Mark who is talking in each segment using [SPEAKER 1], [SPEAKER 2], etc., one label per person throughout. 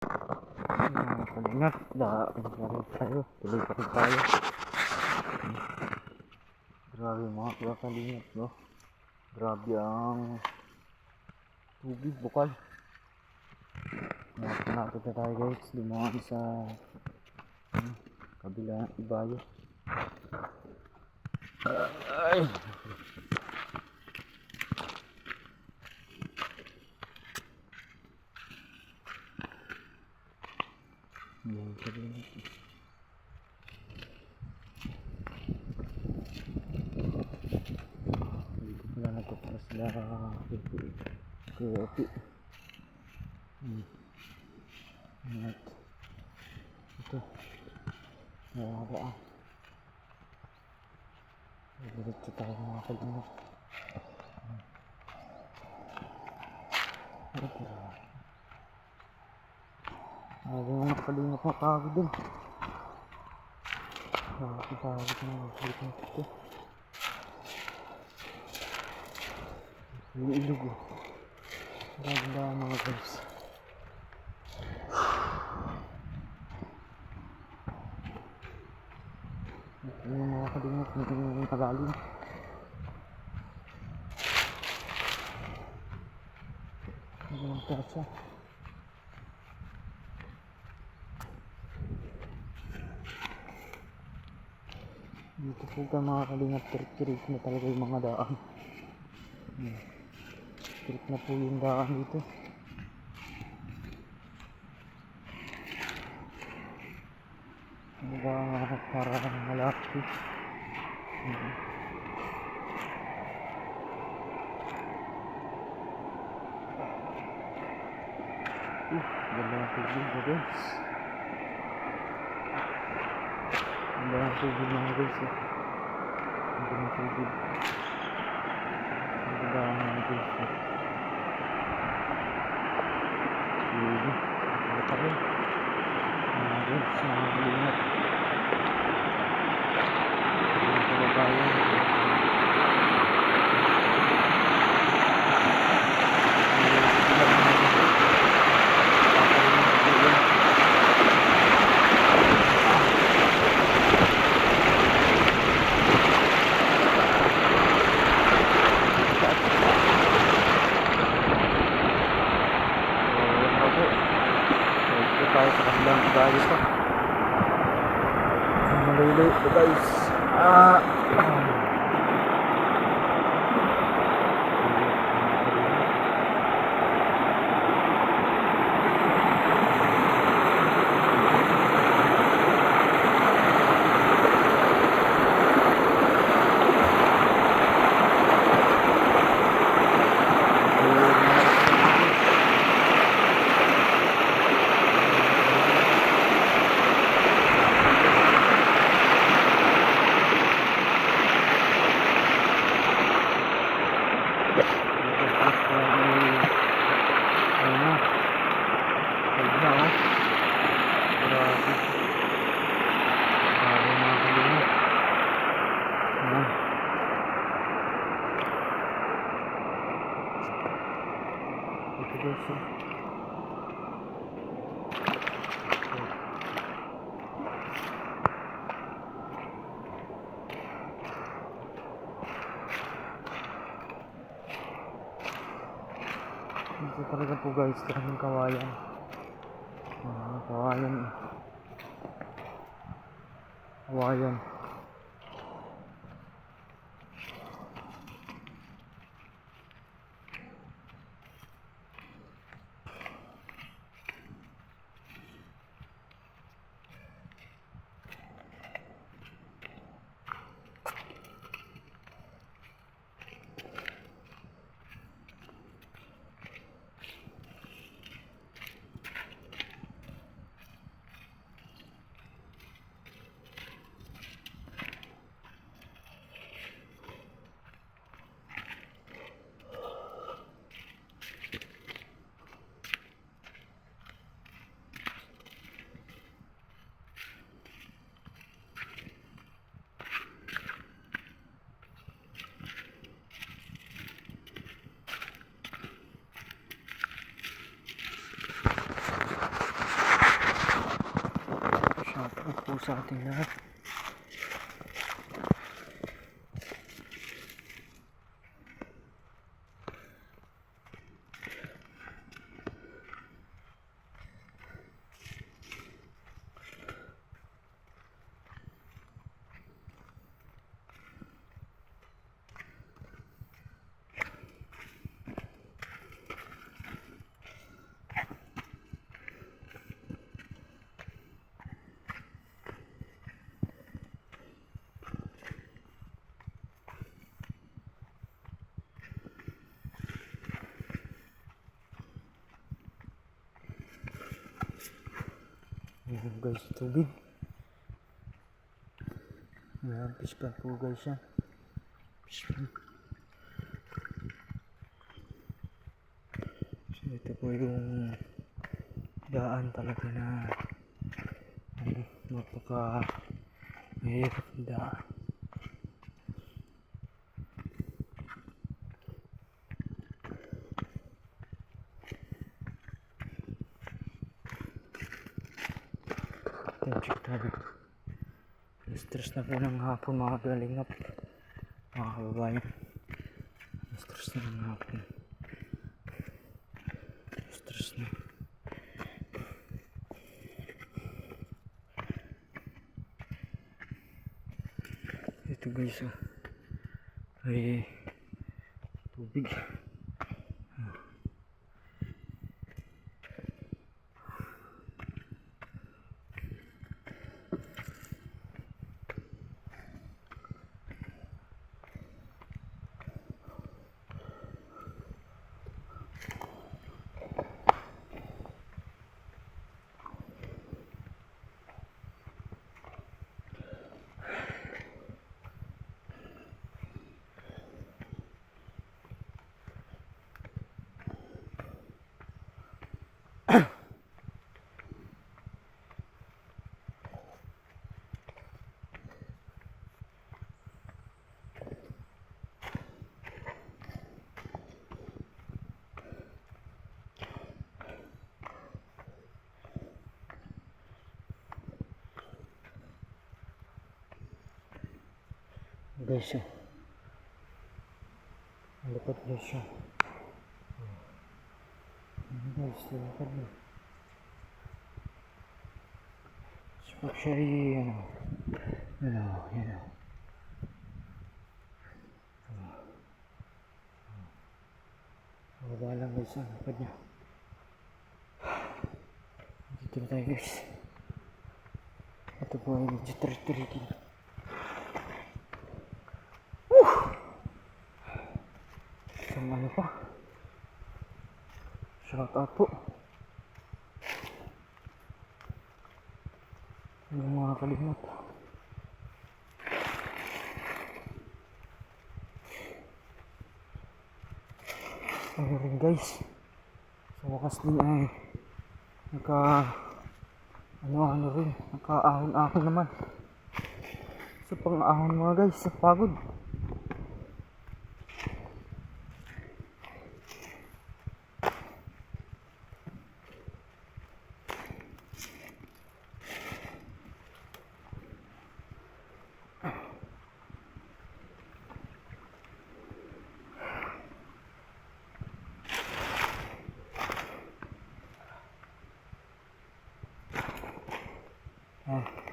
[SPEAKER 1] Kalingap, dahil tayo, tuloy pa rin tayo. Grabe mga kalingap, no? Grabe ang tubig, bukal. Napit na tayo guys, lumawan sa kabila ibayo. Ay! Yan kalingap. Dito pala nagpapala sila Kuya. At ito, nawala. Diretso tayo mga kalingap. Mga kalingap makakagod dun. Nakakapagod na makakagod ito. Yung ilog oh. Ganda mga guys. Yung mga kalingap yung kalalim. Ang kasya. Dito po ka mga kalingap, tirik-tirik na talaga yung mga daan. Tirik na po yung daan dito. Parang malaki. Ganda ng tubig na guys. Ganda ng tubig mga guys. Ganda ng tubig. Ganda ng tubig. Ganda pa rin. Mga guys, mga kalingap. Mga kababayan. Tayo sa kabilang ibayo pa. Malaylay ito guys. Dito talaga po guys, maraming kawayan. Kawayan. sa ating lahat. Ayan guys, tubig. Ayan, fish pond po guys yan. Fish pond. So ito po yung daan talaga na napaka mahirap daan. Check tayo. Stress na po ng hapon mga kalingap, mga kababayan. Stress na ng hapon. Stress na. Ito guys, ay tubig. Guys, malapad guys siya. Guys, malapad na. So actually, baba lang guys ang lapad niya. Dito na tayo guys. Ito po ay medyo tricky. Isang ano pa, shout out po yung mga kalimot. Ano rin guys, sa wakas din ay nakaahon-ahon naman sa pang-ahon mga guys, sa pagod.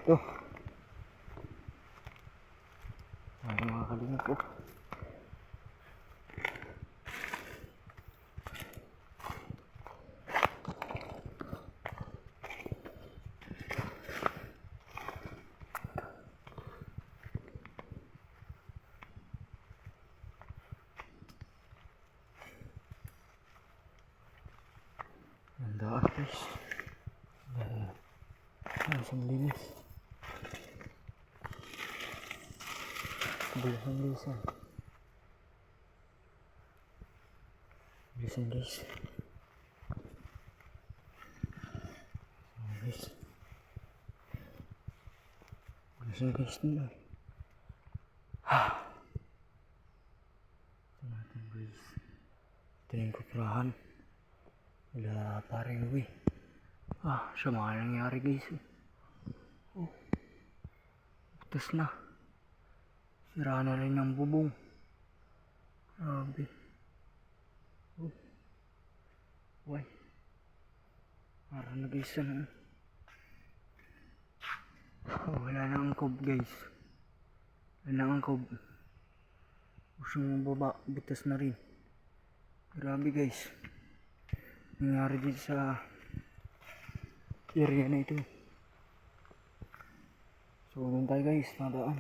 [SPEAKER 1] Ito mga kalimot po. Ang daan guys, isang linis. Bilisan guys. Bilisan guys nila. Ito natin guys. Ito yung kuprahan. Wala paring uwi. Siya mga nangyari guys. butas na. Sira na rin ang bubong. Grabe. Oh. Why? Parang nag-isa na. Oh, wala na angkob guys. Wala na angkob. Usong baba, butas na rin. Grabe guys. Nangyari dito sa area na ito. So, doon tayo guys, nadaan.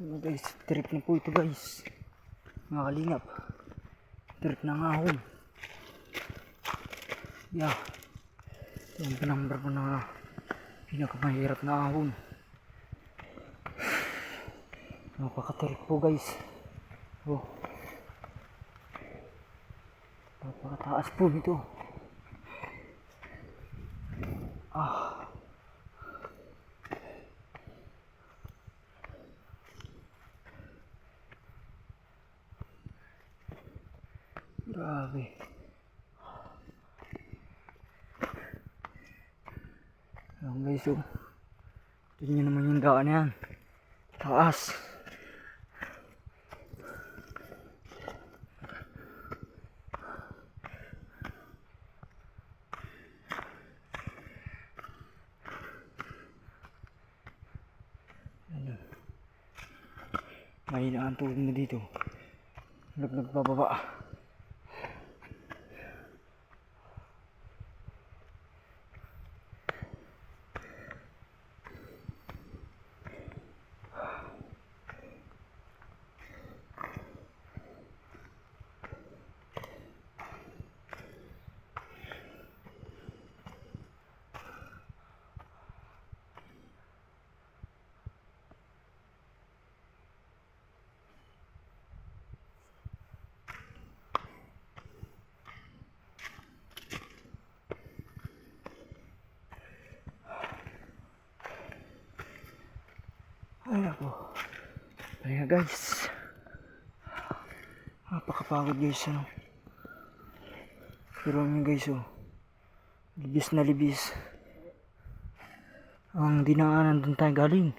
[SPEAKER 1] Ito guys, trip na po ito guys. Mga kalingap. Trip na ngahon. Yeah. Ito ang pinambar ko na pinakamahirap na ahon. Napaka-trip po guys. Oh. Napakataas po nito. Ah. Grabe. Ayan guys, oh. Tingnan naman yung daan na yan. Taas. Ano? Mahina ang tulog na dito. Nagpababa. Ay ako. Ayan guys. Napakapagod guys, ano. Pero yun guys, oh. Libis na libis. Ang dinaanan dun tayo galing.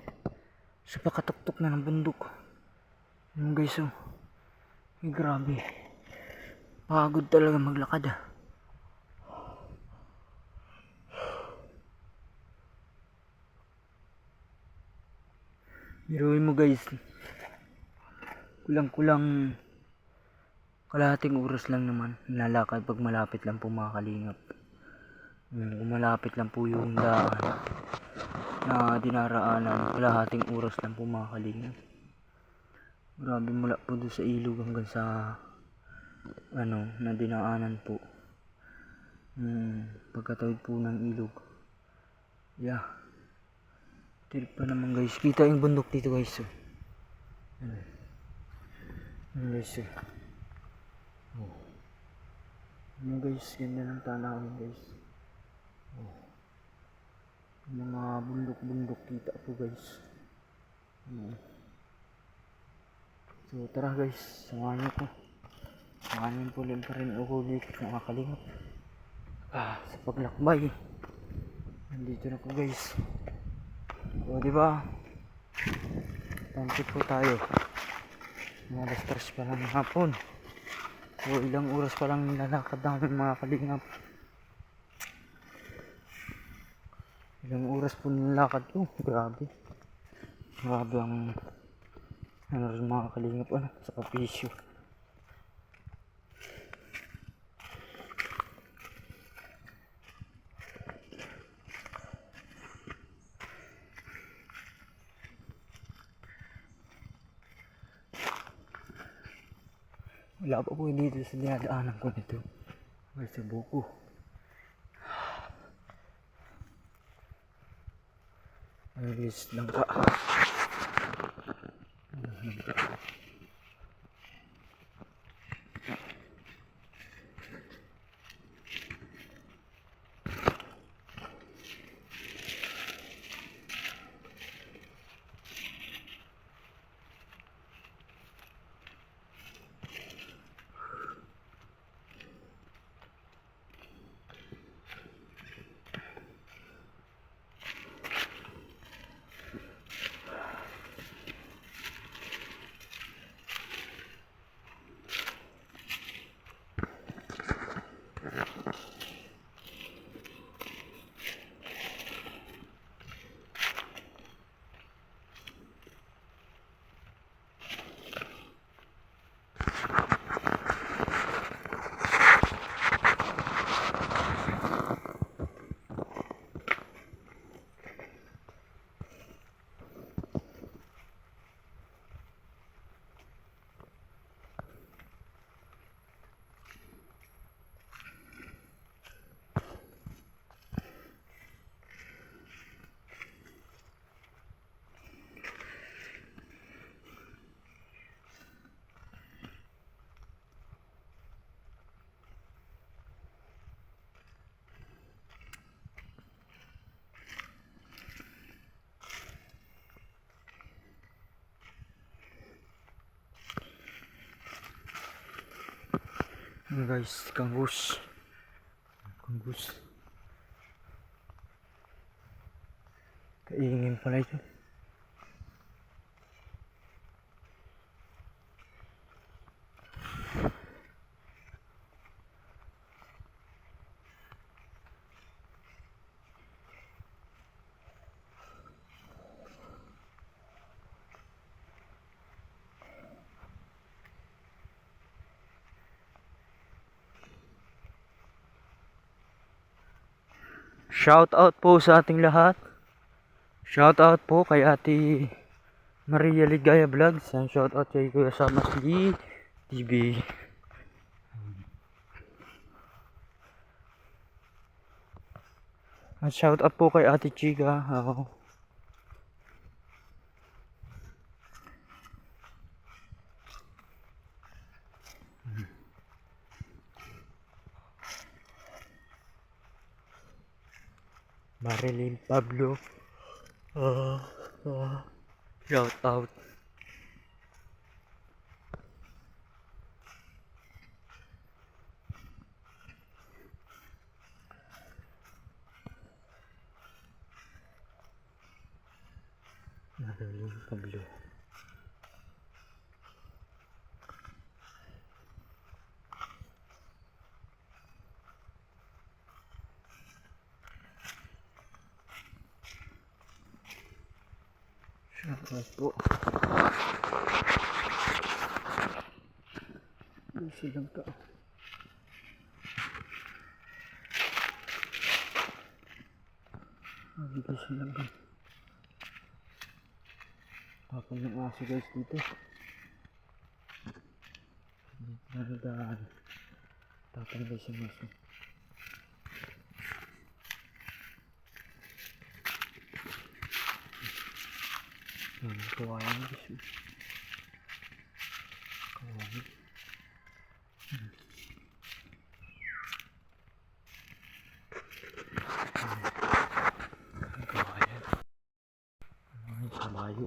[SPEAKER 1] Sa pakatuktok na ng bundok. Yun guys, oh. Ay, grabe. Pagod talaga maglakad, ah. Biruin mo guys, kulang-kulang kalahating oras lang naman lalakad pag malapit lang po mga kalingap. Kung malapit lang po yung daan na dinaraanan, kalahating oras lang po mga kalingap. Grabe, mula po doon sa ilog hanggang sa ano na dinaanan po. Pagkatawid po ng ilog. Yeah. Trip pa naman guys. Kita yung bundok dito guys. Oh. Guys. Oh. Ano guys. Ganda ng tanawin guys. Oh. Mga bundok-bundok kita po guys. So tara guys. Samahan niyo po. Samahan niyo po lang pa rin ako dito mga kalingap. Sa paglakbay. Nandito na po guys. O diba? Tanti po tayo. Mga 3 pa lang hapon. O ilang oras pa lang nilalakad namin mga kalingap. Ilang oras po nilalakad ko. Grabe. Grabe ang ano rin mga kalingap, ano, sa kapisyo. Wala pa po dito sa dinadaanan ko nito. Ay, sa buko. Alis lang ka. Guys, kanggus. Kaingin pala ito. Shout out po sa ating lahat. Shout out po kay Ate Maria Ligaya Vlogs. And shout out kay Kuya Samas Lee TV. At shout out po kay Ate Chica. Marilyn Pablo. Shout out. Marilyn Pablo. Shout out po. Busy lang ka. Busy lang ka. Tapos ng aso guys dito. Nagdaan. Tapos guys yung aso. Kawayan guys. Kawayan. Kawayan. Ay, kabayo.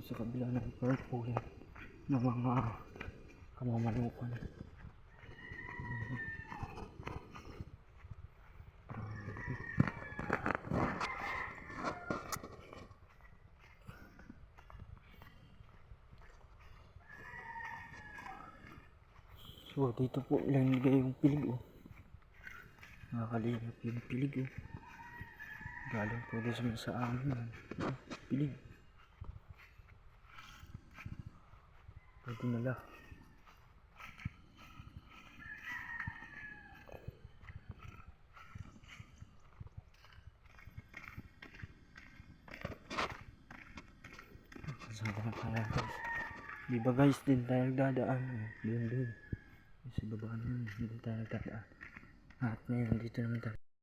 [SPEAKER 1] Sa kabila ng purple ng mga kamamalukan. So dito po ilang nilagay yung pilig nakakalingap yung pilig galing po doon sa amin pilig pwede nila Ganda na pala guys. Di ba guys, din tayo nagdadaan. Doon. Sa baba na yun, hindi tayo nagdadaan. At ngayon, dito naman tayo.